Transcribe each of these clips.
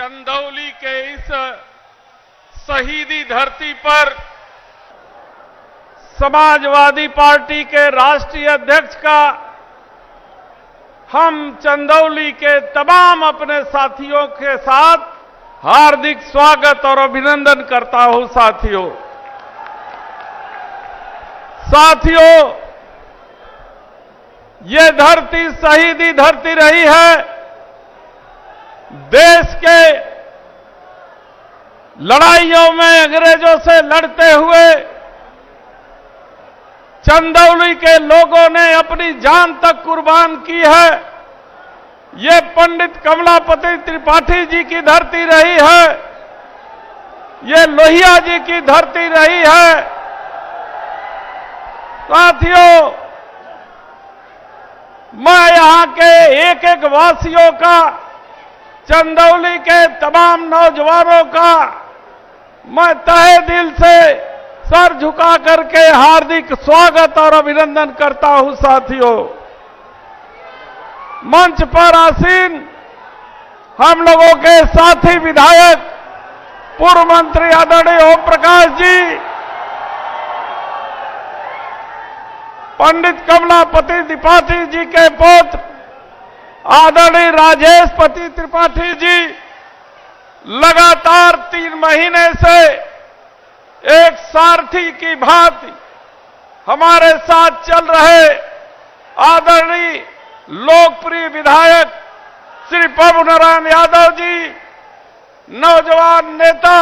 चंदौली के इस शहीदी धरती पर समाजवादी पार्टी के राष्ट्रीय अध्यक्ष का हम चंदौली के तमाम अपने साथियों के साथ हार्दिक स्वागत और अभिनंदन करता हूं। साथियों, ये धरती शहीदी धरती रही है। देश के लड़ाइयों में अंग्रेजों से लड़ते हुए चंदौली के लोगों ने अपनी जान तक कुर्बान की है। ये पंडित कमलापति त्रिपाठी जी की धरती रही है, ये लोहिया जी की धरती रही है। साथियों, मैं यहां के एक एक वासियों का, चंदौली के तमाम नौजवानों का मैं तहे दिल से सर झुका करके हार्दिक स्वागत और अभिनंदन करता हूं। साथियों, मंच पर आसीन हम लोगों के साथी विधायक पूर्व मंत्री आदरणीय ओम प्रकाश जी, पंडित कमलापति त्रिपाठी जी के पुत्र आदरणीय राजेश पति त्रिपाठी जी, लगातार 3 महीने से एक सारथी की भांति हमारे साथ चल रहे आदरणीय लोकप्रिय विधायक श्री प्रभु नारायण यादव जी, नौजवान नेता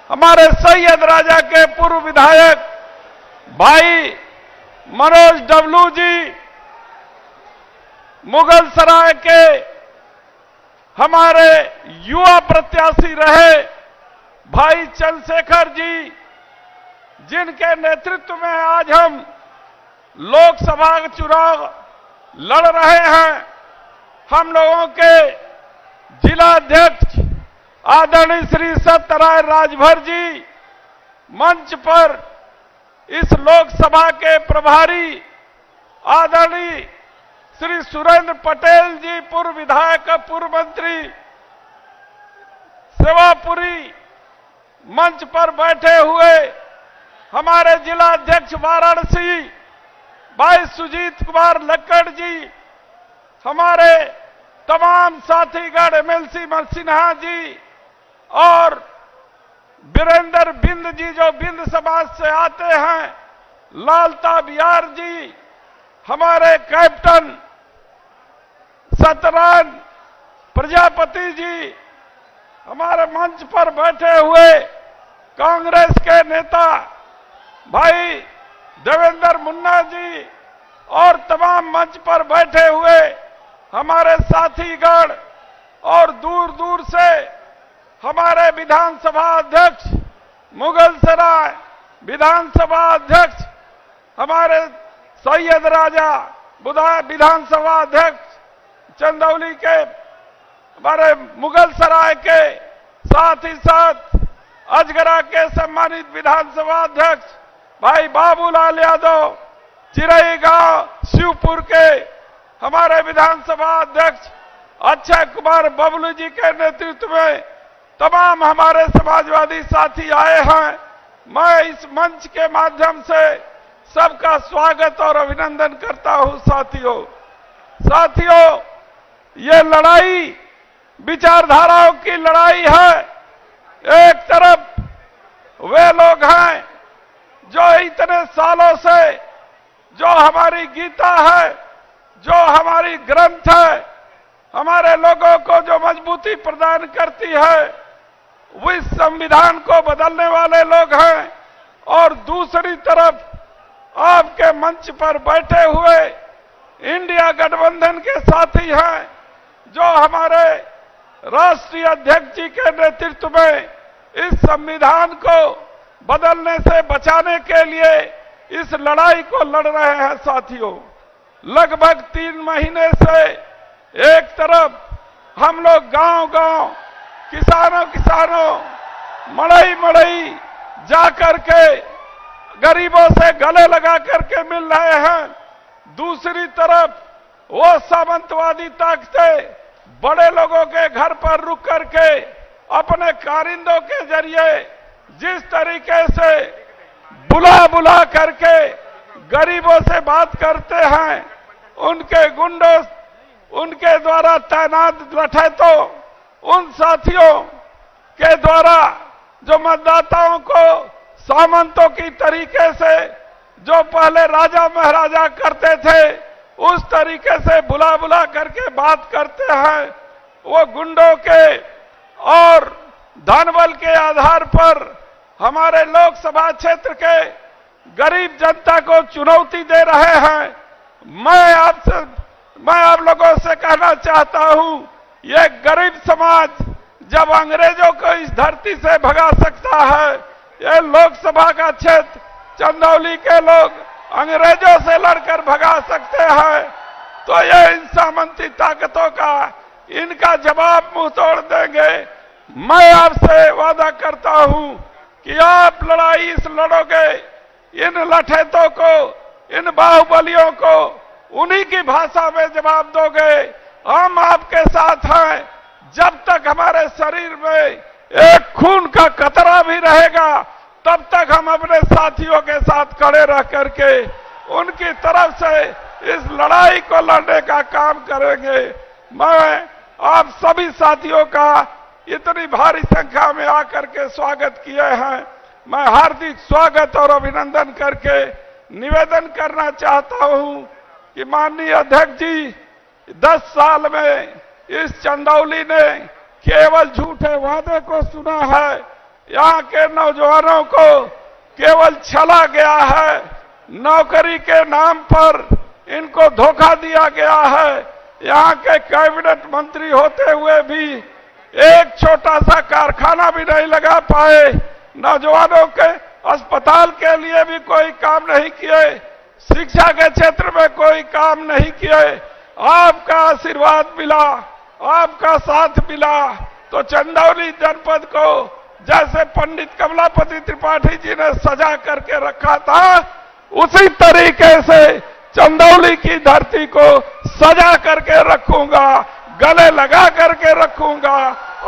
हमारे सैयद राजा के पूर्व विधायक भाई मनोज डबलू जी, मुगल सराय के हमारे युवा प्रत्याशी रहे भाई चंद्रशेखर जी, जिनके नेतृत्व में आज हम लोकसभा का चुनाव लड़ रहे हैं। हम लोगों के जिला अध्यक्ष आदरणीय श्री सत्यराय राजभर जी, मंच पर इस लोकसभा के प्रभारी आदरणीय श्री सुरेंद्र पटेल जी, पूर्व विधायक पूर्व मंत्री सेवापुरी, मंच पर बैठे हुए हमारे जिला अध्यक्ष वाराणसी भाई सुजीत कुमार लक्कड़ जी, हमारे तमाम साथीगण एमएलसी सिन्हा जी और वीरेंद्र बिंद जी जो बिंद समाज से आते हैं, लालता बिहार जी, हमारे कैप्टन सत्यनारायण प्रजापति जी, हमारे मंच पर बैठे हुए कांग्रेस के नेता भाई देवेंद्र मुन्ना जी और तमाम मंच पर बैठे हुए हमारे साथीगण और दूर दूर से हमारे विधानसभा अध्यक्ष मुगल सराय विधानसभा अध्यक्ष हमारे सैयद राजा विधानसभा अध्यक्ष चंदौली के हमारे मुगल सराय के, साथ ही साथ अजगरा के सम्मानित विधानसभा अध्यक्ष भाई बाबूलाल यादव, चिरई गांव शिवपुर के हमारे विधानसभा अध्यक्ष अक्षय कुमार बबलू जी के नेतृत्व में तमाम हमारे समाजवादी साथी आए हैं। मैं इस मंच के माध्यम से सबका स्वागत और अभिनंदन करता हूं। साथियों, ये लड़ाई विचारधाराओं की लड़ाई है। एक तरफ वे लोग हैं जो इतने सालों से, जो हमारी गीता है, जो हमारी ग्रंथ है, हमारे लोगों को जो मजबूती प्रदान करती है, वो इस संविधान को बदलने वाले लोग हैं। और दूसरी तरफ आपके मंच पर बैठे हुए इंडिया गठबंधन के साथी हैं, जो हमारे राष्ट्रीय अध्यक्ष जी के नेतृत्व में इस संविधान को बदलने से बचाने के लिए इस लड़ाई को लड़ रहे हैं। साथियों, लगभग 3 महीने से एक तरफ हम लोग गांव-गांव, किसानों मड़ई जाकर के गरीबों से गले लगा करके मिल रहे हैं। दूसरी तरफ वो सामंतवादी ताकतें बड़े लोगों के घर पर रुक करके अपने कारिंदों के जरिए जिस तरीके से बुला बुला करके गरीबों से बात करते हैं, उनके गुंडों, उनके द्वारा तैनात लठैतों, उन साथियों के द्वारा जो मतदाताओं को सामंतों की तरीके से जो पहले राजा महाराजा करते थे, उस तरीके से बुला बुला करके बात करते हैं, वो गुंडों के और धनबल के आधार पर हमारे लोकसभा क्षेत्र के गरीब जनता को चुनौती दे रहे हैं। मैं आप लोगों से कहना चाहता हूं, ये गरीब समाज जब अंग्रेजों को इस धरती से भगा सकता है, ये लोकसभा का क्षेत्र चंदौली के लोग अंग्रेजों से लड़कर भगा सकते हैं, तो ये इन सामंती ताकतों का इनका जवाब मुंह तोड़ देंगे। मैं आपसे वादा करता हूं कि आप लड़ाई इस लड़ोगे, इन लठैतों को, इन बाहुबलियों को उन्हीं की भाषा में जवाब दोगे। हम आपके साथ हैं, जब तक हमारे शरीर में एक खून का कतरा भी रहेगा, तब तक हम अपने साथियों के साथ खड़े रह करके उनकी तरफ से इस लड़ाई को लड़ने का काम करेंगे। मैं आप सभी साथियों का इतनी भारी संख्या में आकर के स्वागत किए हैं, मैं हार्दिक स्वागत और अभिनंदन करके निवेदन करना चाहता हूं कि माननीय अध्यक्ष जी, 10 साल में इस चंदौली ने केवल झूठे वादे को सुना है, यहाँ के नौजवानों को केवल छला गया है, नौकरी के नाम पर इनको धोखा दिया गया है। यहाँ के कैबिनेट मंत्री होते हुए भी एक छोटा सा कारखाना भी नहीं लगा पाए, नौजवानों के अस्पताल के लिए भी कोई काम नहीं किए, शिक्षा के क्षेत्र में कोई काम नहीं किए। आपका आशीर्वाद मिला, आपका साथ मिला, तो चंदौली जनपद को जैसे पंडित कमलापति त्रिपाठी जी ने सजा करके रखा था, उसी तरीके से चंदौली की धरती को सजा करके रखूंगा, गले लगा करके रखूंगा,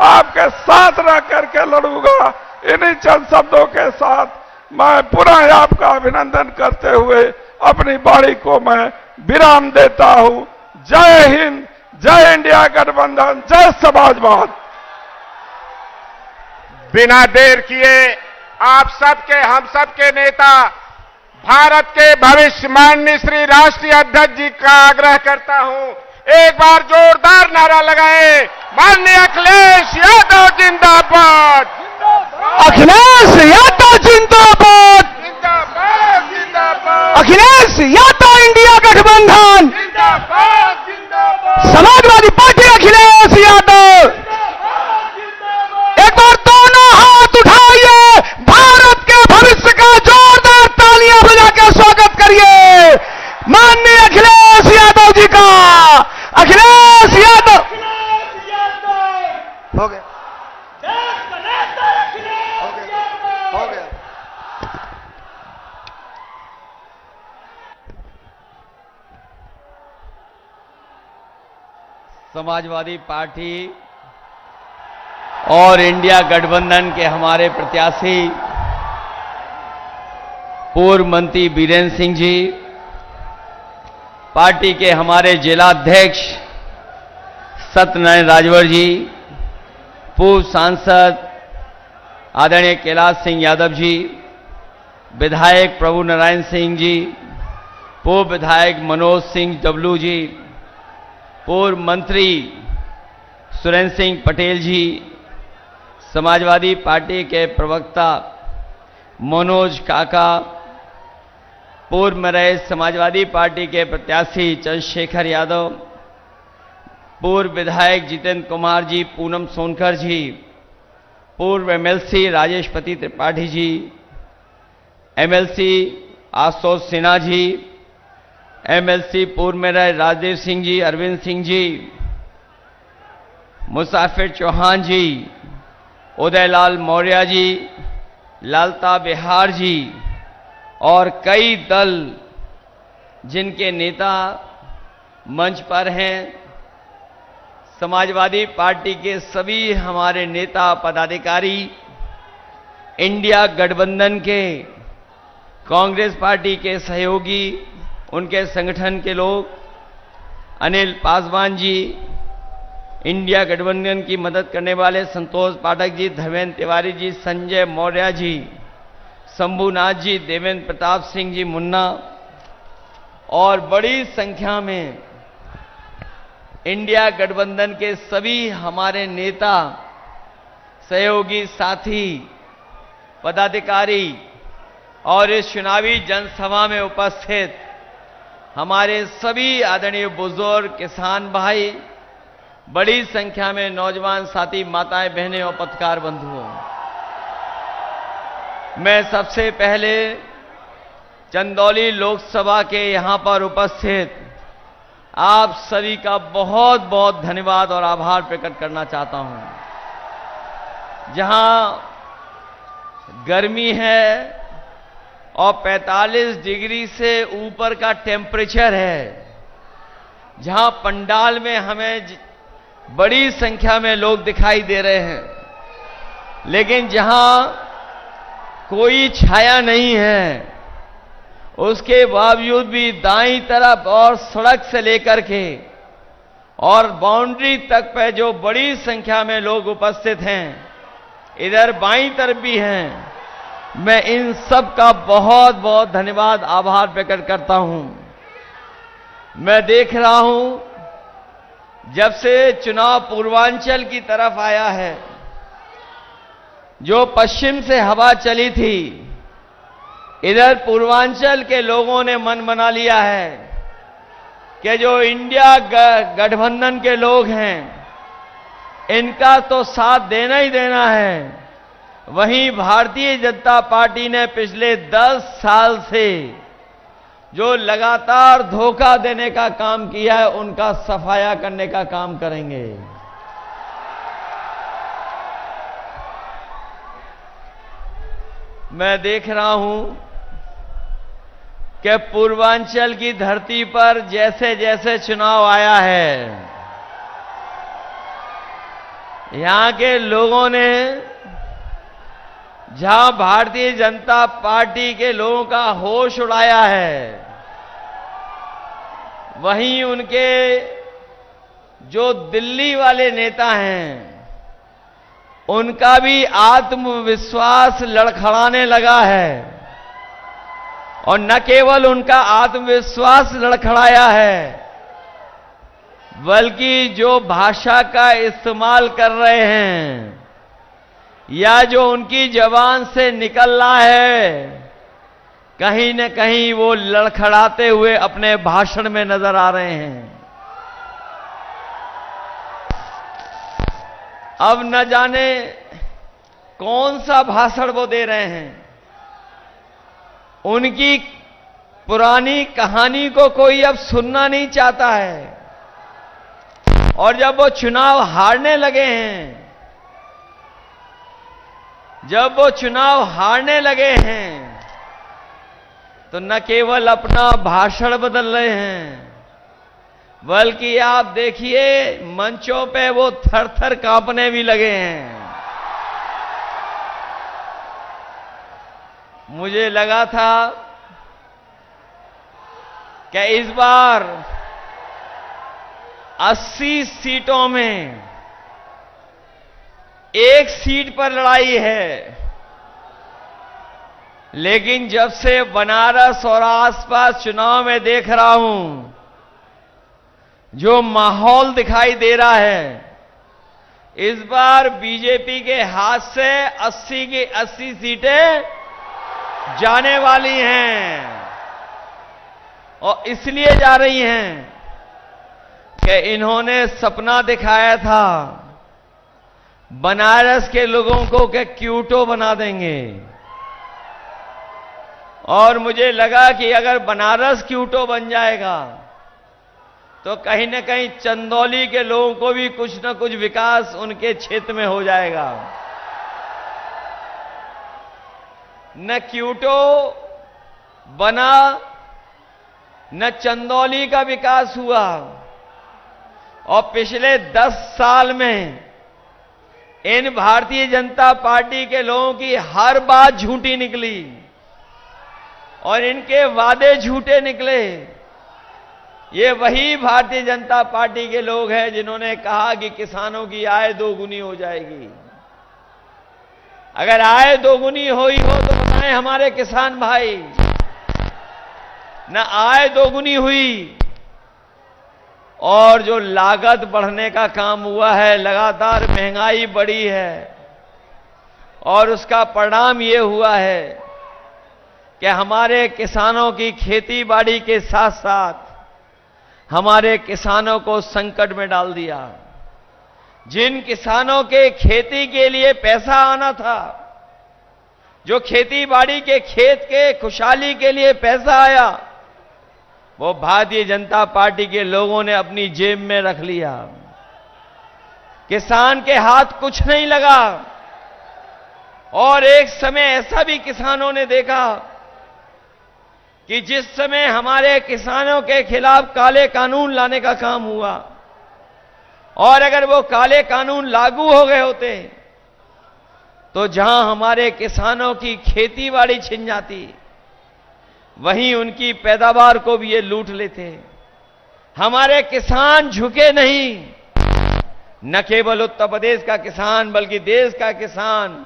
आपके साथ रह करके लड़ूंगा। इन्हीं चंद शब्दों के साथ मैं पुनः आपका अभिनंदन करते हुए अपनी वाणी को मैं विराम देता हूं। जय हिंद, जय इंडिया गठबंधन, जय समाजवाद। बिना देर किए आप सबके, हम सबके नेता, भारत के भविष्य माननीय श्री राष्ट्रीय अध्यक्ष जी का आग्रह करता हूं, एक बार जोरदार नारा लगाएं। माननीय अखिलेश यादव जिंदाबाद, अखिलेश यादव जिंदाबाद, जिंदाबाद जिंदाबाद, अखिलेश यादव इंडिया गठबंधन जिंदाबाद जिंदाबाद, समाजवादी पार्टी अखिलेश यादव। एक बार दोनों हाथ उठाइए, भारत के भविष्य का जोरदार तालियां बजा के स्वागत करिए माननीय अखिलेश यादव जी का। अखिलेश यादव हो गया, हो गया। समाजवादी पार्टी और इंडिया गठबंधन के हमारे प्रत्याशी पूर्व मंत्री बीरेंद्र सिंह जी, पार्टी के हमारे जिलाध्यक्ष सत्यनारायण राजवर जी, पूर्व सांसद आदरणीय कैलाश सिंह यादव जी, विधायक प्रभु नारायण सिंह जी, पूर्व विधायक मनोज सिंह डब्लू जी, पूर्व मंत्री सुरेंद्र सिंह पटेल जी, समाजवादी पार्टी के प्रवक्ता मनोज काका, पूर्व में रहे समाजवादी पार्टी के प्रत्याशी चंद्रशेखर यादव, पूर्व विधायक जितेंद्र कुमार जी, पूनम सोनकर जी, पूर्व MLC Rajeshpati Tripathi ji, MLC Ashutosh Sinha ji, MLC पूर्व में रहे राजदेव सिंह जी, अरविंद सिंह जी, मुसाफिर चौहान जी, उदयलाल मौर्य जी, लालता बिहार जी और कई दल जिनके नेता मंच पर हैं, समाजवादी पार्टी के सभी हमारे नेता पदाधिकारी, इंडिया गठबंधन के, कांग्रेस पार्टी के सहयोगी, उनके संगठन के लोग, अनिल पासवान जी, इंडिया गठबंधन की मदद करने वाले संतोष पाठक जी, धर्मेंद्र तिवारी जी, संजय मौर्य जी, शंभुनाथ जी, देवेंद्र प्रताप सिंह जी मुन्ना और बड़ी संख्या में इंडिया गठबंधन के सभी हमारे नेता, सहयोगी, साथी, पदाधिकारी और इस चुनावी जनसभा में उपस्थित हमारे सभी आदरणीय बुजुर्ग, किसान भाई, बड़ी संख्या में नौजवान साथी, माताएं, बहनें और पत्रकार बंधुओं, मैं सबसे पहले चंदौली लोकसभा के यहां पर उपस्थित आप सभी का बहुत बहुत धन्यवाद और आभार प्रकट करना चाहता हूं। जहां गर्मी है और 45 डिग्री से ऊपर का टेम्परेचर है, जहां पंडाल में हमें बड़ी संख्या में लोग दिखाई दे रहे हैं, लेकिन जहां कोई छाया नहीं है, उसके बावजूद भी दाईं तरफ और सड़क से लेकर के और बाउंड्री तक पे जो बड़ी संख्या में लोग उपस्थित हैं, इधर बाईं तरफ भी हैं, मैं इन सब का बहुत बहुत धन्यवाद, आभार प्रकट करता हूं। मैं देख रहा हूं जब से चुनाव पूर्वांचल की तरफ आया है, जो पश्चिम से हवा चली थी, इधर पूर्वांचल के लोगों ने मन बना लिया है कि जो इंडिया गठबंधन के लोग हैं, इनका तो साथ देना ही देना है। वहीं भारतीय जनता पार्टी ने पिछले 10 साल से जो लगातार धोखा देने का काम किया है, उनका सफाया करने का काम करेंगे। मैं देख रहा हूं कि पूर्वांचल की धरती पर जैसे जैसे चुनाव आया है, यहां के लोगों ने, जहां भारतीय जनता पार्टी के लोगों का होश उड़ाया है, वहीं उनके जो दिल्ली वाले नेता हैं, उनका भी आत्मविश्वास लड़खड़ाने लगा है। और न केवल उनका आत्मविश्वास लड़खड़ाया है, बल्कि जो भाषा का इस्तेमाल कर रहे हैं या जो उनकी जबान से निकल रहा है, कहीं न कहीं वो लड़खड़ाते हुए अपने भाषण में नजर आ रहे हैं। अब न जाने कौन सा भाषण वो दे रहे हैं। उनकी पुरानी कहानी को कोई अब सुनना नहीं चाहता है। और जब वो चुनाव हारने लगे हैं, तो न केवल अपना भाषण बदल रहे हैं, बल्कि आप देखिए मंचों पे वो थर-थर कांपने भी लगे हैं। मुझे लगा था कि इस बार 80 सीटों में एक सीट पर लड़ाई है, लेकिन जब से बनारस और आसपास चुनाव में देख रहा हूं, जो माहौल दिखाई दे रहा है, इस बार बीजेपी के हाथ से 80 की 80 सीटें जाने वाली हैं। और इसलिए जा रही हैं कि इन्होंने सपना दिखाया था बनारस के लोगों को कि क्यूटो बना देंगे। और मुझे लगा कि अगर बनारस क्यूटो बन जाएगा तो कहीं न कहीं चंदौली के लोगों को भी कुछ न कुछ विकास उनके क्षेत्र में हो जाएगा। न क्यूटो बना, न चंदौली का विकास हुआ, और पिछले 10 साल में इन भारतीय जनता पार्टी के लोगों की हर बात झूठी निकली और इनके वादे झूठे निकले। ये वही भारतीय जनता पार्टी के लोग हैं जिन्होंने कहा कि किसानों की आय दोगुनी हो जाएगी। अगर आय दोगुनी हुई हो तो बताएं हमारे किसान भाई, न आय दोगुनी हुई और जो लागत बढ़ने का काम हुआ है, लगातार महंगाई बढ़ी है और उसका परिणाम ये हुआ है कि हमारे किसानों की खेती बाड़ी के साथ साथ हमारे किसानों को संकट में डाल दिया। जिन किसानों के खेती के लिए पैसा आना था, जो खेती बाड़ी के खेत के खुशहाली के लिए पैसा आया, वो भारतीय जनता पार्टी के लोगों ने अपनी जेब में रख लिया। किसान के हाथ कुछ नहीं लगा। और एक समय ऐसा भी किसानों ने देखा कि जिस समय हमारे किसानों के खिलाफ काले कानून लाने का काम हुआ और अगर वो काले कानून लागू हो गए होते तो जहां हमारे किसानों की खेती बाड़ी छिन जाती, वहीं उनकी पैदावार को भी ये लूट लेते। हमारे किसान झुके नहीं। न केवल उत्तर प्रदेश का किसान बल्कि देश का किसान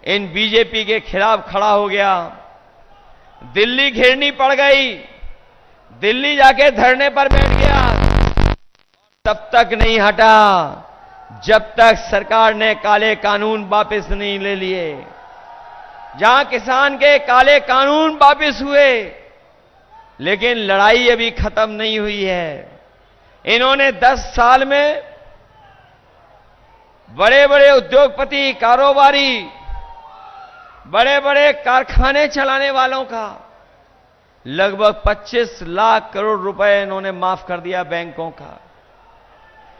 इन बीजेपी के खिलाफ खड़ा हो गया। दिल्ली घेरनी पड़ गई, दिल्ली जाके धरने पर बैठ गया, तब तक नहीं हटा जब तक सरकार ने काले कानून वापस नहीं ले लिए। जहां किसान के काले कानून वापस हुए, लेकिन लड़ाई अभी खत्म नहीं हुई है। इन्होंने 10 साल में बड़े बड़े उद्योगपति, कारोबारी, बड़े बड़े कारखाने चलाने वालों का लगभग 25 लाख करोड़ रुपए इन्होंने माफ कर दिया बैंकों का।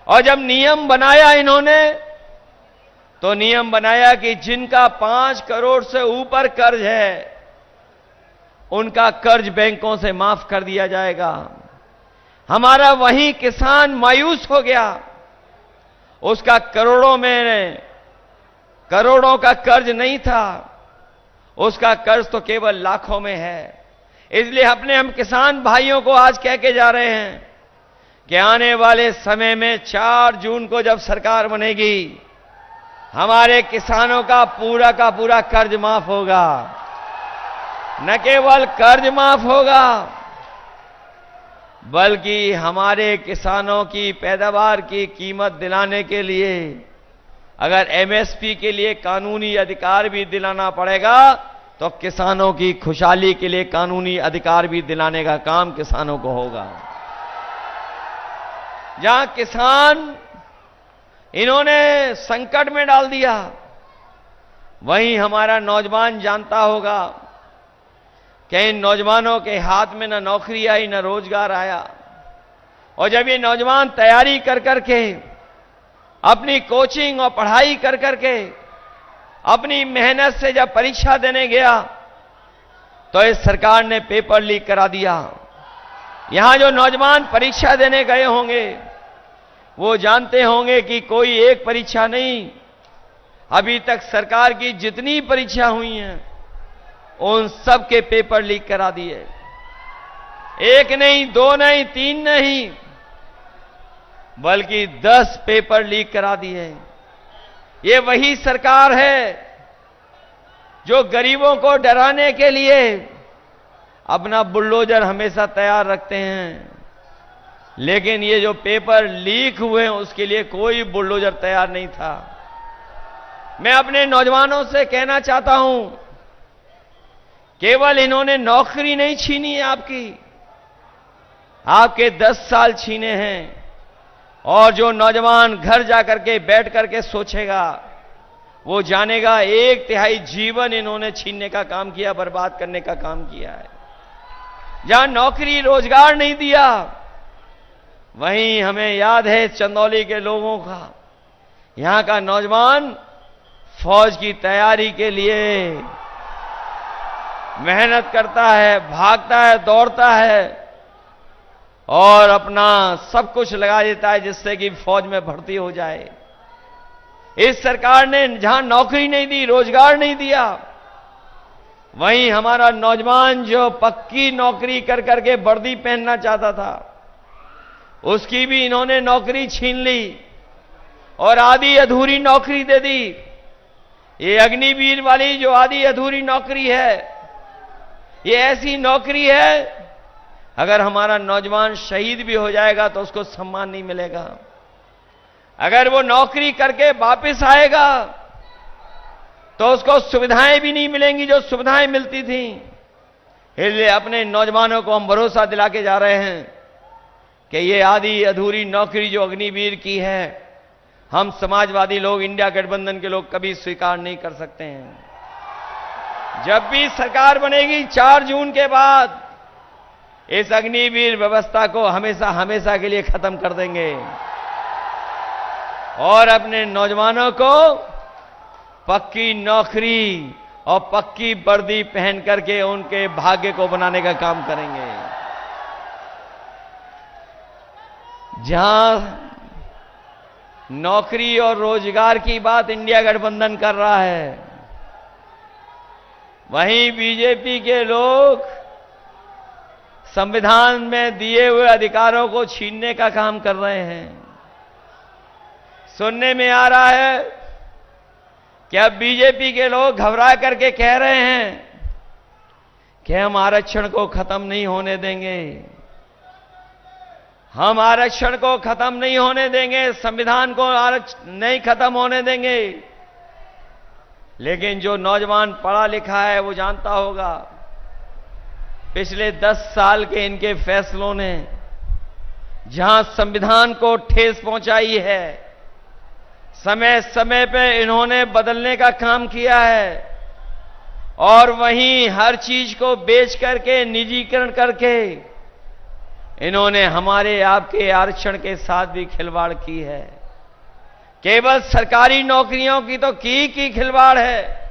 और जब नियम बनाया इन्होंने, तो नियम बनाया कि जिनका 5 करोड़ से ऊपर कर्ज है, उनका कर्ज बैंकों से माफ कर दिया जाएगा। हमारा वही किसान मायूस हो गया। उसका करोड़ों का कर्ज नहीं था, उसका कर्ज तो केवल लाखों में है। इसलिए हम किसान भाइयों को आज कह के जा रहे हैं कि आने वाले समय में 4 जून को जब सरकार बनेगी, हमारे किसानों का पूरा कर्ज माफ होगा। न केवल कर्ज माफ होगा, बल्कि हमारे किसानों की पैदावार की कीमत दिलाने के लिए अगर एमएसपी के लिए कानूनी अधिकार भी दिलाना पड़ेगा, तो किसानों की खुशहाली के लिए कानूनी अधिकार भी दिलाने का काम किसानों को होगा। जहां किसान इन्होंने संकट में डाल दिया, वहीं हमारा नौजवान जानता होगा कि इन नौजवानों के हाथ में न नौकरी आई, न रोजगार आया। और जब ये नौजवान तैयारी कर करके, अपनी कोचिंग और पढ़ाई कर करके, अपनी मेहनत से जब परीक्षा देने गया, तो इस सरकार ने पेपर लीक करा दिया। यहां जो नौजवान परीक्षा देने गए होंगे, वो जानते होंगे कि कोई एक परीक्षा नहीं, अभी तक सरकार की जितनी परीक्षा हुई हैं, उन सब के पेपर लीक करा दिए। 1 नहीं, 2 नहीं, 3 नहीं, बल्कि 10 पेपर लीक करा दिए। ये वही सरकार है जो गरीबों को डराने के लिए अपना बुलडोजर हमेशा तैयार रखते हैं, लेकिन ये जो पेपर लीक हुए हैं, उसके लिए कोई बुलडोजर तैयार नहीं था। मैं अपने नौजवानों से कहना चाहता हूं, केवल इन्होंने नौकरी नहीं छीनी है आपके 10 साल छीने हैं। और जो नौजवान घर जाकर के बैठ करके सोचेगा, वो जानेगा 1/3 जीवन इन्होंने छीनने का काम किया, बर्बाद करने का काम किया है। जहां नौकरी रोजगार नहीं दिया, वहीं हमें याद है चंदौली के लोगों का, यहां का नौजवान फौज की तैयारी के लिए मेहनत करता है, भागता है, दौड़ता है, और अपना सब कुछ लगा देता है जिससे कि फौज में भर्ती हो जाए। इस सरकार ने जहां नौकरी नहीं दी, रोजगार नहीं दिया, वहीं हमारा नौजवान जो पक्की नौकरी कर करके वर्दी पहनना चाहता था, उसकी भी इन्होंने नौकरी छीन ली और आधी अधूरी नौकरी दे दी। ये अग्निवीर वाली जो आधी अधूरी नौकरी है, ये ऐसी नौकरी है, अगर हमारा नौजवान शहीद भी हो जाएगा तो उसको सम्मान नहीं मिलेगा। अगर वो नौकरी करके वापस आएगा तो उसको सुविधाएं भी नहीं मिलेंगी जो सुविधाएं मिलती थी। इसलिए अपने नौजवानों को हम भरोसा दिला के जा रहे हैं कि ये आधी अधूरी नौकरी जो अग्निवीर की है, हम समाजवादी लोग, इंडिया गठबंधन के लोग कभी स्वीकार नहीं कर सकते हैं। जब भी सरकार बनेगी 4 जून के बाद, इस अग्निवीर व्यवस्था को हमेशा हमेशा के लिए खत्म कर देंगे और अपने नौजवानों को पक्की नौकरी और पक्की वर्दी पहन करके उनके भाग्य को बनाने का काम करेंगे। जहां नौकरी और रोजगार की बात इंडिया गठबंधन कर रहा है, वहीं बीजेपी के लोग संविधान में दिए हुए अधिकारों को छीनने का काम कर रहे हैं। सुनने में आ रहा है कि अब बीजेपी के लोग घबरा करके कह रहे हैं कि हम आरक्षण को खत्म नहीं होने देंगे, हम आरक्षण को खत्म नहीं होने देंगे, संविधान को नहीं खत्म होने देंगे। लेकिन जो नौजवान पढ़ा लिखा है वो जानता होगा, पिछले 10 साल के इनके फैसलों ने जहां संविधान को ठेस पहुंचाई है, समय समय पे इन्होंने बदलने का काम किया है और वहीं हर चीज को बेच करके, निजीकरण करके इन्होंने हमारे आपके आरक्षण के साथ भी खिलवाड़ की है। केवल सरकारी नौकरियों की तो की खिलवाड़ है,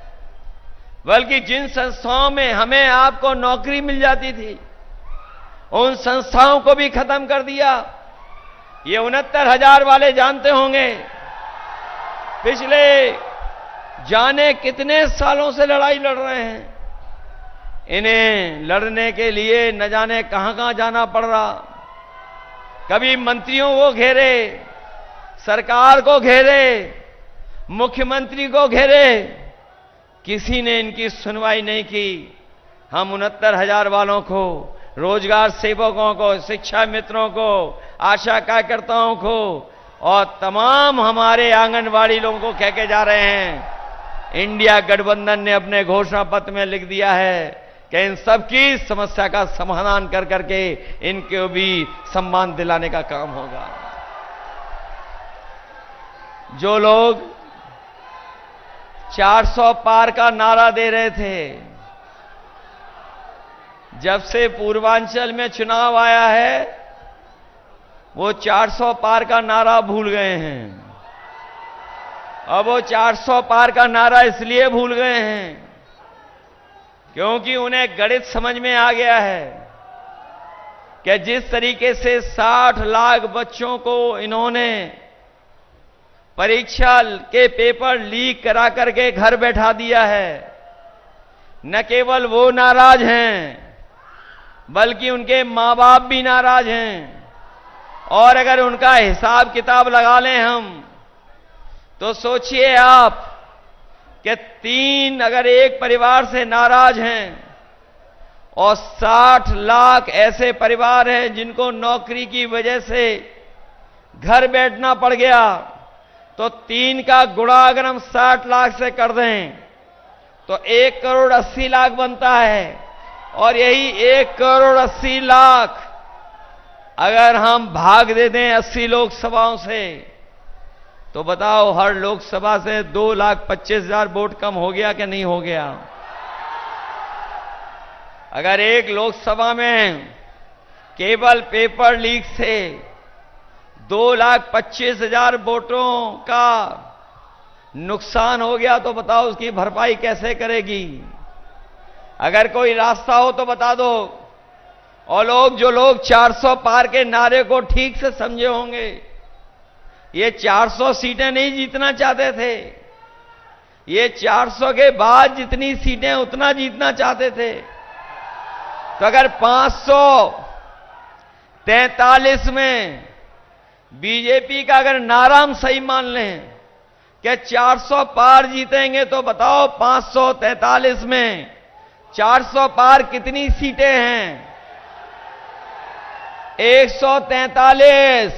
बल्कि जिन संस्थाओं में हमें आपको नौकरी मिल जाती थी, उन संस्थाओं को भी खत्म कर दिया। ये 69,000 वाले जानते होंगे, पिछले जाने कितने सालों से लड़ाई लड़ रहे हैं। इन्हें लड़ने के लिए न जाने कहां कहां जाना पड़ रहा। कभी मंत्रियों को घेरे, सरकार को घेरे, मुख्यमंत्री को घेरे, किसी ने इनकी सुनवाई नहीं की। हम 69,000 वालों को, रोजगार सेवकों को, शिक्षा मित्रों को, आशा कार्यकर्ताओं को और तमाम हमारे आंगनवाड़ी लोगों को कह के जा रहे हैं, इंडिया गठबंधन ने अपने घोषणा पत्र में लिख दिया है कि इन सबकी समस्या का समाधान कर करके इनको भी सम्मान दिलाने का काम होगा। जो लोग 400 पार का नारा दे रहे थे, जब से पूर्वांचल में चुनाव आया है वो 400 पार का नारा भूल गए हैं। अब वो 400 पार का नारा इसलिए भूल गए हैं क्योंकि उन्हें गणित समझ में आ गया है कि जिस तरीके से 60 लाख बच्चों को इन्होंने परीक्षा के पेपर लीक करा करके घर बैठा दिया है, न केवल वो नाराज हैं बल्कि उनके मां बाप भी नाराज हैं। और अगर उनका हिसाब किताब लगा लें हम, तो सोचिए आप कि 3 अगर एक परिवार से नाराज हैं और 60 लाख ऐसे परिवार हैं जिनको नौकरी की वजह से घर बैठना पड़ गया, तो 3 का गुणा अगर हम 60 लाख से कर दें तो 1 करोड़ 80 लाख बनता है। और यही 1 करोड़ 80 लाख अगर हम भाग दे दें 80 लोकसभाओं से, तो बताओ हर लोकसभा से 2,25,000 वोट कम हो गया कि नहीं हो गया? अगर एक लोकसभा में केवल पेपर लीक से 2,25,000 वोटों का नुकसान हो गया, तो बताओ उसकी भरपाई कैसे करेगी? अगर कोई रास्ता हो तो बता दो और जो लोग 400 पार के नारे को ठीक से समझे होंगे, ये 400 सीटें नहीं जीतना चाहते थे, ये 400 के बाद जितनी सीटें उतना जीतना चाहते थे। तो अगर 543 में बीजेपी का अगर नारा हम सही मान लें कि 400 पार जीतेंगे, तो बताओ 543 में 400 पार कितनी सीटें हैं? 143।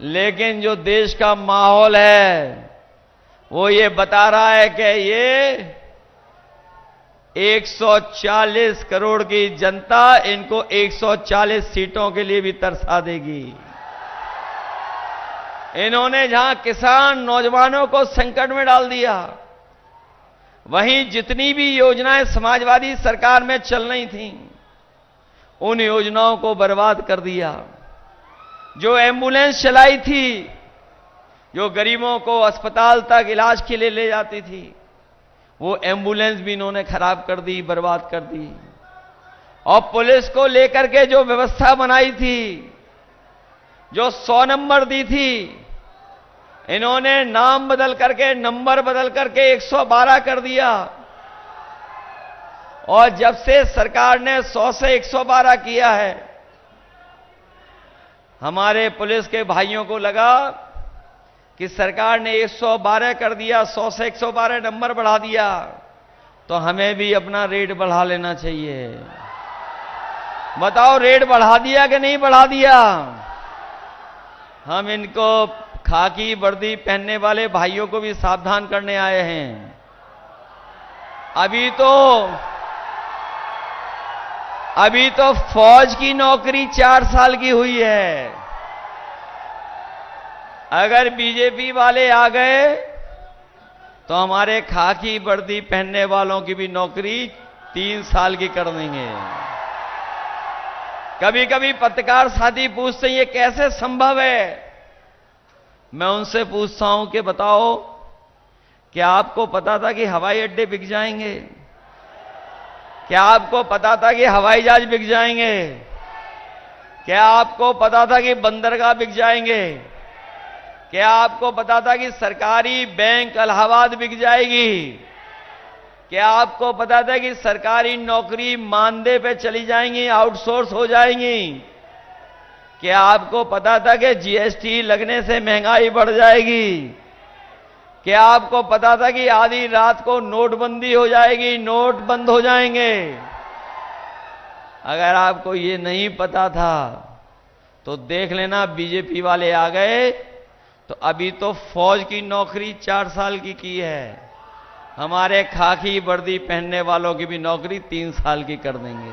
लेकिन जो देश का माहौल है वो ये बता रहा है कि ये 140 करोड़ की जनता इनको 140 सीटों के लिए भी तरसा देगी। इन्होंने जहां किसान नौजवानों को संकट में डाल दिया, वहीं जितनी भी योजनाएं समाजवादी सरकार में चल रही थीं, उन योजनाओं को बर्बाद कर दिया। जो एम्बुलेंस चलाई थी, जो गरीबों को अस्पताल तक इलाज के लिए ले जाती थी, वो एम्बुलेंस भी इन्होंने खराब कर दी, बर्बाद कर दी। और पुलिस को लेकर के जो व्यवस्था बनाई थी, जो 100 नंबर दी थी, इन्होंने नाम बदल करके, नंबर बदल करके 112 कर दिया। और जब से सरकार ने 100 से 112 किया है, हमारे पुलिस के भाइयों को लगा कि सरकार ने 112 कर दिया, 100 से 112 नंबर बढ़ा दिया, तो हमें भी अपना रेट बढ़ा लेना चाहिए। बताओ, रेट बढ़ा दिया कि नहीं बढ़ा दिया? हम इनको खाकी वर्दी पहनने वाले भाइयों को भी सावधान करने आए हैं। अभी तो फौज की नौकरी 4 साल की हुई है। अगर बीजेपी वाले आ गए तो हमारे खाकी वर्दी पहनने वालों की भी नौकरी 3 साल की कर देंगे। कभी कभी पत्रकार साथी पूछते हैं ये कैसे संभव है? मैं उनसे पूछता हूं कि बताओ, क्या आपको पता था कि हवाई अड्डे बिक जाएंगे? क्या आपको पता था कि हवाई जहाज बिक जाएंगे? क्या आपको पता था कि बंदरगाह बिक जाएंगे? क्या आपको पता था कि सरकारी बैंक इलाहाबाद बिक जाएगी? क्या आपको पता था कि सरकारी नौकरी मानदे पे चली जाएंगी, आउटसोर्स हो जाएंगी? क्या आपको पता था कि जीएसटी लगने से महंगाई बढ़ जाएगी? क्या आपको पता था कि आधी रात को नोटबंदी हो जाएगी, नोट बंद हो जाएंगे? अगर आपको ये नहीं पता था तो देख लेना, बीजेपी वाले आ गए तो अभी तो फौज की नौकरी 4 साल की है, हमारे खाकी वर्दी पहनने वालों की भी नौकरी 3 साल की कर देंगे।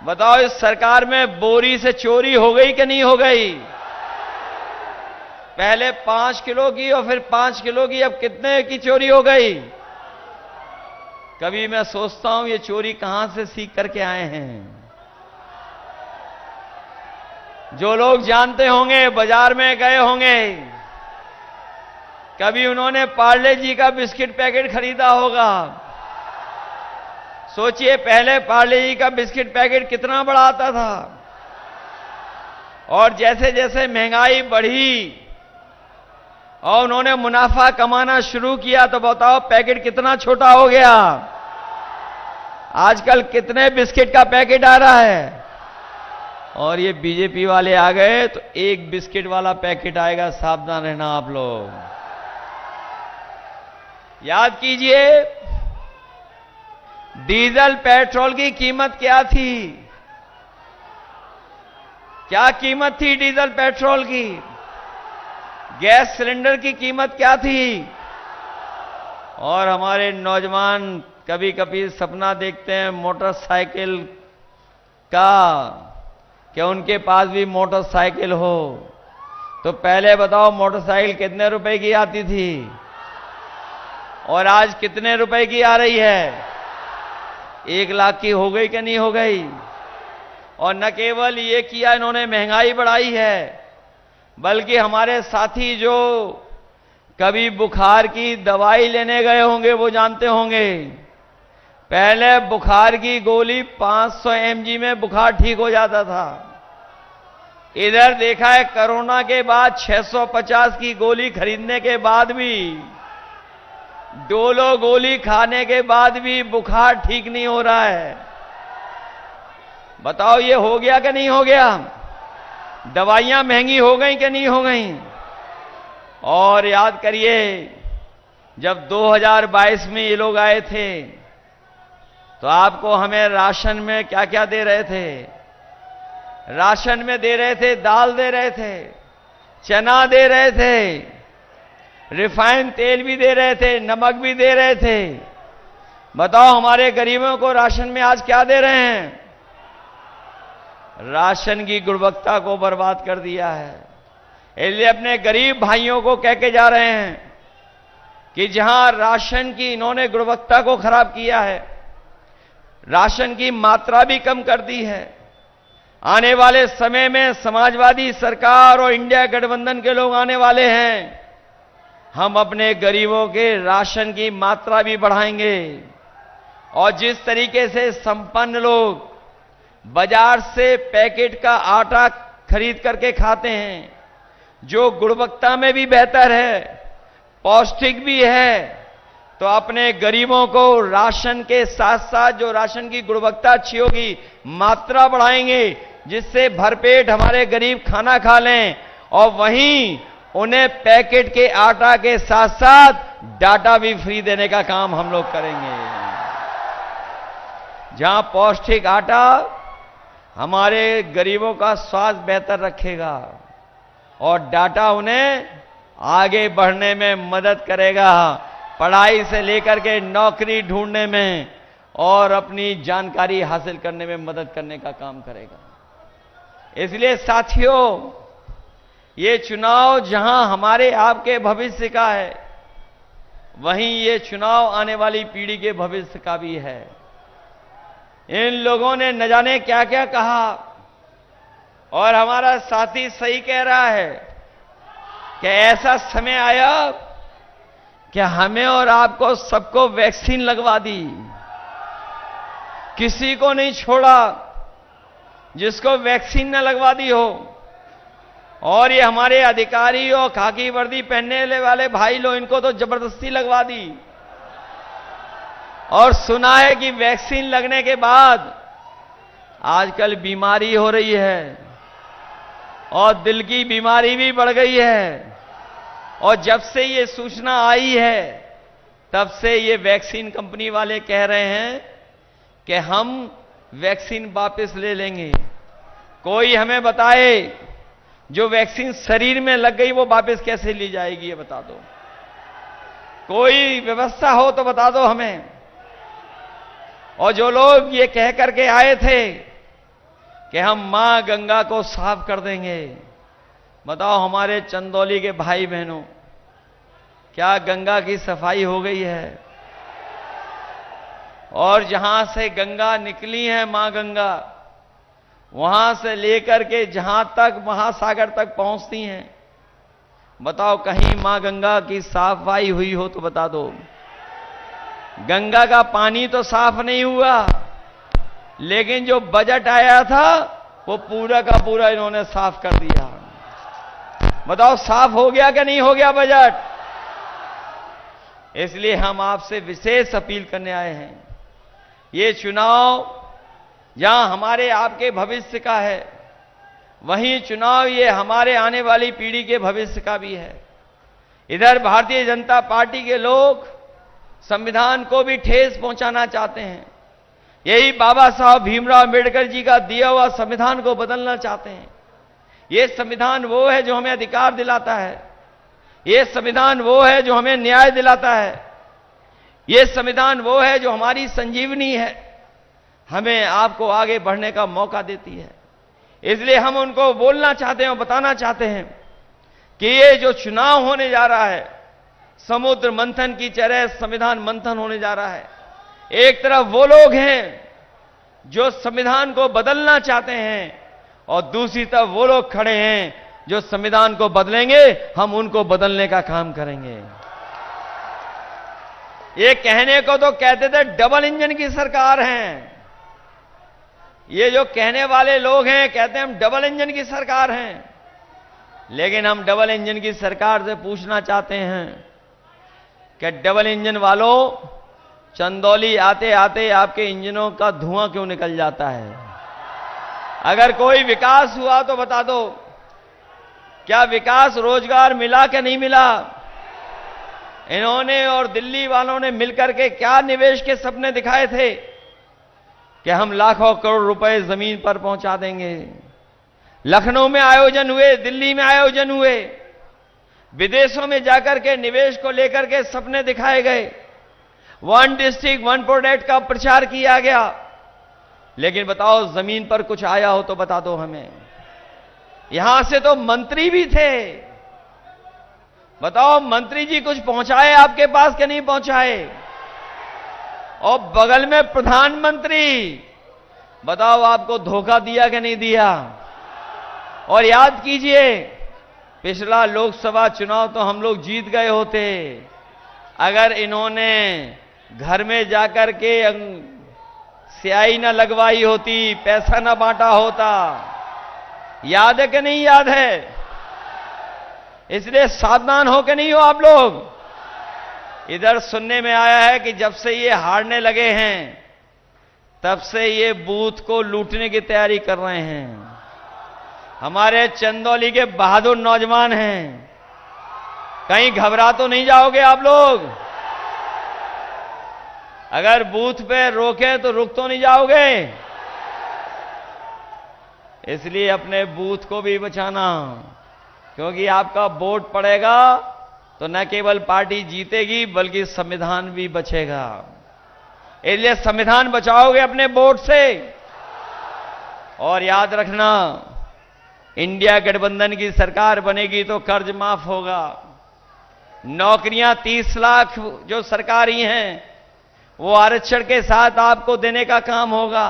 बताओ, इस सरकार में बोरी से चोरी हो गई कि नहीं हो गई? पहले 5 किलो की और फिर 5 किलो की, अब कितने की चोरी हो गई? कभी मैं सोचता हूं ये चोरी कहां से सीख करके आए हैं। जो लोग जानते होंगे, बाजार में गए होंगे, कभी उन्होंने पार्ले जी का बिस्किट पैकेट खरीदा होगा। सोचिए, पहले पार्ले जी का बिस्किट पैकेट कितना बड़ा आता था, और जैसे जैसे महंगाई बढ़ी और उन्होंने मुनाफा कमाना शुरू किया, तो बताओ पैकेट कितना छोटा हो गया। आजकल कितने बिस्किट का पैकेट आ रहा है, और ये बीजेपी वाले आ गए तो एक बिस्किट वाला पैकेट आएगा। सावधान रहना आप लोग। याद कीजिए, डीजल पेट्रोल की कीमत क्या थी? क्या कीमत थी डीजल पेट्रोल की? गैस सिलेंडर की कीमत क्या थी? और हमारे नौजवान कभी कभी सपना देखते हैं मोटरसाइकिल का, कि उनके पास भी मोटरसाइकिल हो। तो पहले बताओ, मोटरसाइकिल कितने रुपए की आती थी और आज कितने रुपए की आ रही है? 1 लाख की हो गई कि नहीं हो गई? और न केवल ये किया इन्होंने, महंगाई बढ़ाई है, बल्कि हमारे साथी जो कभी बुखार की दवाई लेने गए होंगे वो जानते होंगे, पहले बुखार की गोली 500 mg में बुखार ठीक हो जाता था। इधर देखा है कोरोना के बाद 650 की गोली खरीदने के बाद भी, डोलो गोली खाने के बाद भी बुखार ठीक नहीं हो रहा है। बताओ ये हो गया कि नहीं हो गया? दवाइयां महंगी हो गई कि नहीं हो गई? और याद करिए, जब 2022 में ये लोग आए थे तो आपको हमें राशन में क्या क्या दे रहे थे? राशन में दे रहे थे, दाल दे रहे थे, चना दे रहे थे, रिफाइंड तेल भी दे रहे थे, नमक भी दे रहे थे। बताओ हमारे गरीबों को राशन में आज क्या दे रहे हैं? राशन की गुणवत्ता को बर्बाद कर दिया है। इसलिए अपने गरीब भाइयों को कह के जा रहे हैं कि जहां राशन की इन्होंने गुणवत्ता को खराब किया है, राशन की मात्रा भी कम कर दी है, आने वाले समय में समाजवादी सरकार और इंडिया गठबंधन के लोग आने वाले हैं। हम अपने गरीबों के राशन की मात्रा भी बढ़ाएंगे। और जिस तरीके से संपन्न लोग बाजार से पैकेट का आटा खरीद करके खाते हैं, जो गुणवत्ता में भी बेहतर है, पौष्टिक भी है, तो अपने गरीबों को राशन के साथ साथ जो राशन की गुणवत्ता अच्छी होगी, मात्रा बढ़ाएंगे, जिससे भरपेट हमारे गरीब खाना खा लें। और वहीं उन्हें पैकेट के आटा के साथ साथ डाटा भी फ्री देने का काम हम लोग करेंगे। जहां पौष्टिक आटा हमारे गरीबों का स्वास्थ्य बेहतर रखेगा और डाटा उन्हें आगे बढ़ने में मदद करेगा, पढ़ाई से लेकर के नौकरी ढूंढने में और अपनी जानकारी हासिल करने में मदद करने का काम करेगा। इसलिए साथियों, ये चुनाव जहां हमारे आपके भविष्य का है, वहीं ये चुनाव आने वाली पीढ़ी के भविष्य का भी है। इन लोगों ने न जाने क्या क्या कहा, और हमारा साथी सही कह रहा है कि ऐसा समय आया कि हमें और आपको सबको वैक्सीन लगवा दी, किसी को नहीं छोड़ा जिसको वैक्सीन न लगवा दी हो। और ये हमारे अधिकारी और खाकी वर्दी पहनने वाले भाई लोग, इनको तो जबरदस्ती लगवा दी। और सुना है कि वैक्सीन लगने के बाद आजकल बीमारी हो रही है और दिल की बीमारी भी बढ़ गई है। और जब से ये सूचना आई है, तब से ये वैक्सीन कंपनी वाले कह रहे हैं कि हम वैक्सीन वापस ले लेंगे। कोई हमें बताए, जो वैक्सीन शरीर में लग गई वो वापस कैसे ली जाएगी, ये बता दो। कोई व्यवस्था हो तो बता दो हमें। और जो लोग ये कह करके आए थे कि हम मां गंगा को साफ कर देंगे, बताओ हमारे चंदौली के भाई बहनों, क्या गंगा की सफाई हो गई है? और जहां से गंगा निकली है मां गंगा, वहां से लेकर के जहां तक महासागर तक पहुंचती हैं, बताओ कहीं मां गंगा की सफाई हुई हो तो बता दो। गंगा का पानी तो साफ नहीं हुआ, लेकिन जो बजट आया था वो पूरा का पूरा इन्होंने साफ कर दिया। बताओ साफ हो गया कि नहीं हो गया बजट? इसलिए हम आपसे विशेष अपील करने आए हैं। ये चुनाव जहां हमारे आपके भविष्य का है, वहीं चुनाव ये हमारे आने वाली पीढ़ी के भविष्य का भी है। इधर भारतीय जनता पार्टी के लोग संविधान को भी ठेस पहुंचाना चाहते हैं। यही बाबा साहब भीमराव अम्बेडकर जी का दिया हुआ संविधान को बदलना चाहते हैं। ये संविधान वो है जो हमें अधिकार दिलाता है, ये संविधान वो है जो हमें न्याय दिलाता है, ये संविधान वो है जो हमारी संजीवनी है, हमें आपको आगे बढ़ने का मौका देती है। इसलिए हम उनको बोलना चाहते हैं और बताना चाहते हैं कि ये जो चुनाव होने जा रहा है, समुद्र मंथन की तरह संविधान मंथन होने जा रहा है। एक तरफ वो लोग हैं जो संविधान को बदलना चाहते हैं, और दूसरी तरफ वो लोग खड़े हैं जो संविधान को बदलेंगे, हम उनको बदलने का काम करेंगे। ये कहने को तो कहते थे डबल इंजन की सरकार है। ये जो कहने वाले लोग हैं कहते हैं हम डबल इंजन की सरकार हैं, लेकिन हम डबल इंजन की सरकार से पूछना चाहते हैं कि डबल इंजन वालों, चंदौली आते आते आपके इंजनों का धुआं क्यों निकल जाता है? अगर कोई विकास हुआ तो बता दो। क्या विकास, रोजगार मिला कि नहीं मिला? इन्होंने और दिल्ली वालों ने मिलकर के क्या निवेश के सपने दिखाए थे कि हम लाखों करोड़ रुपए जमीन पर पहुंचा देंगे। लखनऊ में आयोजन हुए, दिल्ली में आयोजन हुए, विदेशों में जाकर के निवेश को लेकर के सपने दिखाए गए, 1 डिस्ट्रिक्ट 1 प्रोडक्ट का प्रचार किया गया, लेकिन बताओ जमीन पर कुछ आया हो तो बता दो हमें। यहां से तो मंत्री भी थे, बताओ मंत्री जी कुछ पहुंचाए आपके पास कि नहीं पहुंचाए? और बगल में प्रधानमंत्री, बताओ आपको धोखा दिया कि नहीं दिया? और याद कीजिए, पिछला लोकसभा चुनाव तो हम लोग जीत गए होते अगर इन्होंने घर में जाकर के स्याही न लगवाई होती, पैसा न बांटा होता। याद है कि नहीं याद है? इसलिए सावधान हो के नहीं हो आप लोग। इधर सुनने में आया है कि जब से ये हारने लगे हैं तब से ये बूथ को लूटने की तैयारी कर रहे हैं। हमारे चंदौली के बहादुर नौजवान हैं, कहीं घबरा तो नहीं जाओगे आप लोग? अगर बूथ पे रोके तो रुक तो नहीं जाओगे? इसलिए अपने बूथ को भी बचाना, क्योंकि आपका वोट पड़ेगा तो न केवल पार्टी जीतेगी बल्कि संविधान भी बचेगा। इसलिए संविधान बचाओगे अपने वोट से। और याद रखना, इंडिया गठबंधन की सरकार बनेगी तो कर्ज माफ होगा, नौकरियां 30 लाख जो सरकारी हैं वो आरक्षण के साथ आपको देने का काम होगा,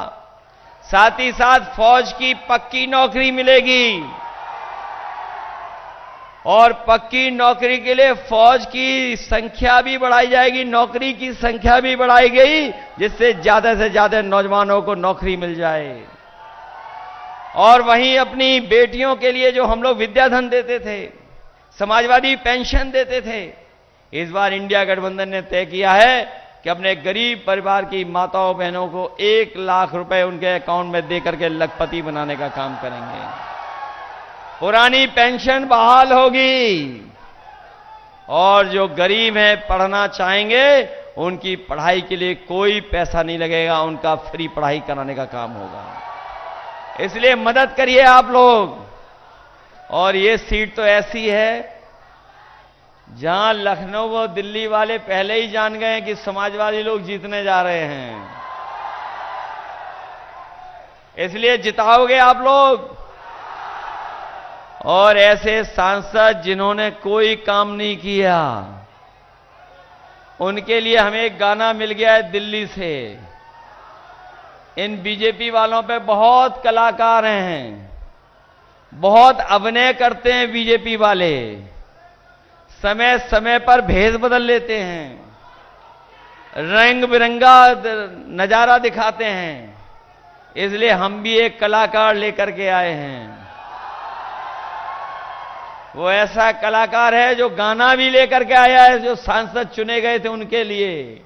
साथ ही साथ फौज की पक्की नौकरी मिलेगी। और पक्की नौकरी के लिए फौज की संख्या भी बढ़ाई जाएगी, नौकरी की संख्या भी बढ़ाई गई, जिससे ज्यादा से ज्यादा नौजवानों को नौकरी मिल जाए। और वहीं अपनी बेटियों के लिए जो हम लोग विद्याधन देते थे, समाजवादी पेंशन देते थे, इस बार इंडिया गठबंधन ने तय किया है कि अपने गरीब परिवार की माताओं बहनों को 1 लाख रुपए उनके अकाउंट में देकर के लखपति बनाने का काम करेंगे। पुरानी पेंशन बहाल होगी और जो गरीब हैं पढ़ना चाहेंगे उनकी पढ़ाई के लिए कोई पैसा नहीं लगेगा, उनका फ्री पढ़ाई कराने का काम होगा। इसलिए मदद करिए आप लोग। और ये सीट तो ऐसी है जहां लखनऊ और दिल्ली वाले पहले ही जान गए हैं कि समाजवादी लोग जीतने जा रहे हैं, इसलिए जिताओगे आप लोग। और ऐसे सांसद जिन्होंने कोई काम नहीं किया, उनके लिए हमें एक गाना मिल गया है दिल्ली से। इन बीजेपी वालों पे बहुत कलाकार हैं, बहुत अभिनय करते हैं बीजेपी वाले, समय समय पर भेष बदल लेते हैं, रंग बिरंगा नजारा दिखाते हैं। इसलिए हम भी एक कलाकार लेकर के आए हैं। वो ऐसा कलाकार है जो गाना भी लेकर के आया है, जो सांसद चुने गए थे उनके लिए।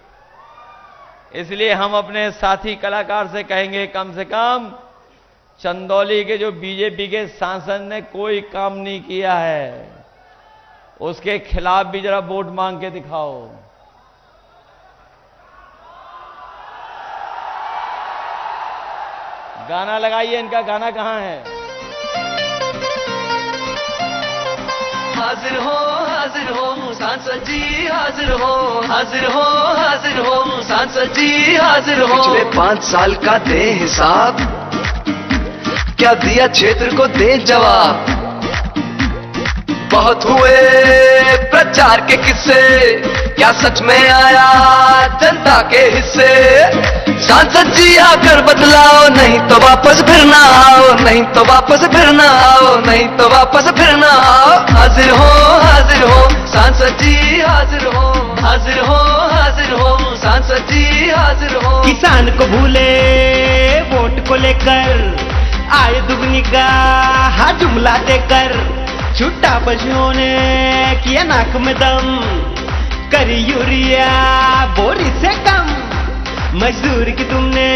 इसलिए हम अपने साथी कलाकार से कहेंगे, कम से कम चंदौली के जो बीजेपी के सांसद ने कोई काम नहीं किया है, उसके खिलाफ भी जरा वोट मांग के दिखाओ। गाना लगाइए, इनका गाना कहां है? हाजिर हो सांसद जी, हाजिर हो, हाजिर हो, हाजिर हो सांसद जी, हाजिर हो। पिछले 5 साल का दे हिसाब, क्या दिया क्षेत्र को दे जवाब। बहुत हुए प्रचार के किस्से, क्या सच में आया जनता के हिस्से। सांसद जी आकर बदलाओ, नहीं तो वापस फिर ना आओ, नहीं तो वापस फिर ना आओ, नहीं तो वापस फिर ना आओ। हाजिर हो सांसद जी, हाजिर हो, हाजिर हो, हाजिर हो सांसद जी हाजिर हो। किसान को भूले वोट को लेकर, आए दुगनी का जुमला देकर, छुट्टा पशुओं ने किया नाक में दम, करी यूरिया बोरी से कम। मजदूर की तुमने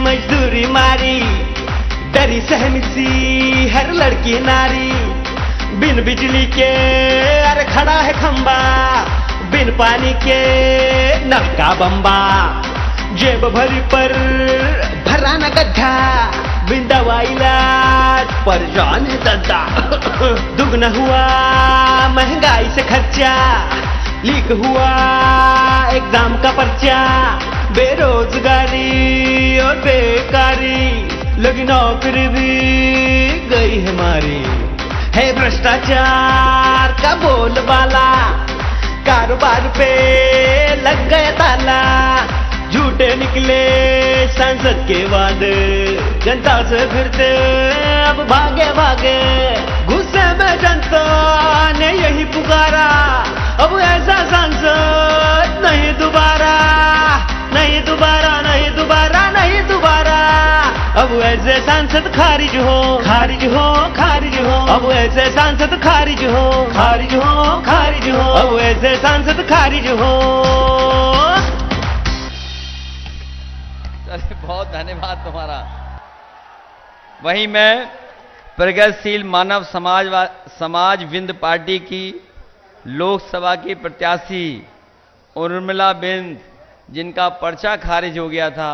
मजदूरी मारी, डरी सहमी सी हर लड़की नारी। बिन बिजली के अरे खड़ा है खंबा, बिन पानी के नल का बम्बा। जेब भरी पर भरा न गड्ढा, बिन दवा इलाज पर जाने दद्दा। दुगना हुआ महंगाई से खर्चा, लीक हुआ एग्जाम का पर्चा। बेरोजगारी और बेकारी, लगी नौकरी भी गई है मारी। है भ्रष्टाचार का बोलबाला, कारोबार पे लग गया ताला। झूठे निकले सांसद के वादे, जनता से फिरते अब भागे भागे। गुस्से में जनता ने यही पुकारा, अब ऐसा सांसद नहीं दोबारा, नहीं दोबारा, नहीं दोबारा, नहीं दोबारा। अब ऐसे सांसद खारिज हो, खारिज हो, खारिज हो। अब ऐसे सांसद खारिज हो, खारिज हो, खारिज हो। अब ऐसे सांसद खारिज हो। चलिए, बहुत धन्यवाद तुम्हारा। वहीं मैं प्रगतिशील मानव समाज विंद पार्टी की लोकसभा की प्रत्याशी उर्मिला बिंद, जिनका पर्चा खारिज हो गया था,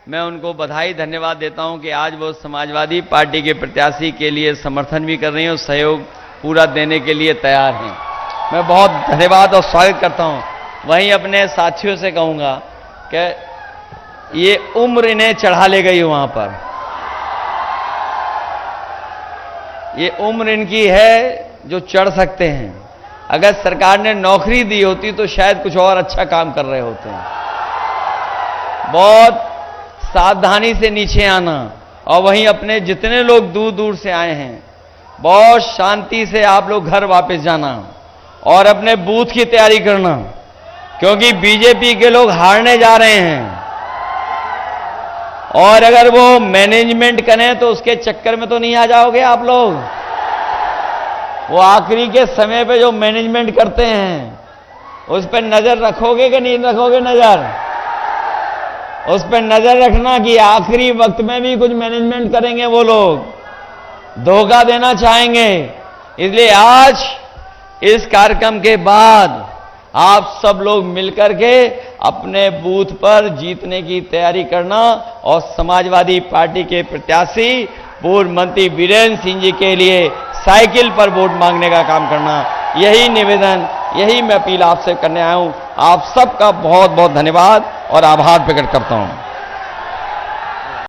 मैं उनको बधाई धन्यवाद देता हूं कि आज वो समाजवादी पार्टी के प्रत्याशी के लिए समर्थन भी कर रही हैं और सहयोग पूरा देने के लिए तैयार हैं। मैं बहुत धन्यवाद और स्वागत करता हूं। वहीं अपने साथियों से कहूंगा कि ये उम्र इन्हें चढ़ा ले गई वहां पर, ये उम्र इनकी है जो चढ़ सकते हैं। अगर सरकार ने नौकरी दी होती तो शायद कुछ और अच्छा काम कर रहे होते हैं। बहुत सावधानी से नीचे आना, और वहीं अपने जितने लोग दूर दूर से आए हैं, बहुत शांति से आप लोग घर वापस जाना और अपने बूथ की तैयारी करना, क्योंकि बीजेपी के लोग हारने जा रहे हैं। और अगर वो मैनेजमेंट करें तो उसके चक्कर में तो नहीं आ जाओगे आप लोग। वो आखिरी के समय पे जो मैनेजमेंट करते हैं उस पर नजर रखोगे कि नहीं रखोगे नजर? उस पर नजर रखना कि आखिरी वक्त में भी कुछ मैनेजमेंट करेंगे वो लोग, धोखा देना चाहेंगे। इसलिए आज इस कार्यक्रम के बाद आप सब लोग मिलकर के अपने बूथ पर जीतने की तैयारी करना और समाजवादी पार्टी के प्रत्याशी पूर्व मंत्री वीरेंद्र सिंह जी के लिए साइकिल पर वोट मांगने का काम करना, यही निवेदन, यही मैं अपील आपसे करने आया हूं। आप सबका बहुत बहुत धन्यवाद और आभार प्रकट करता हूं।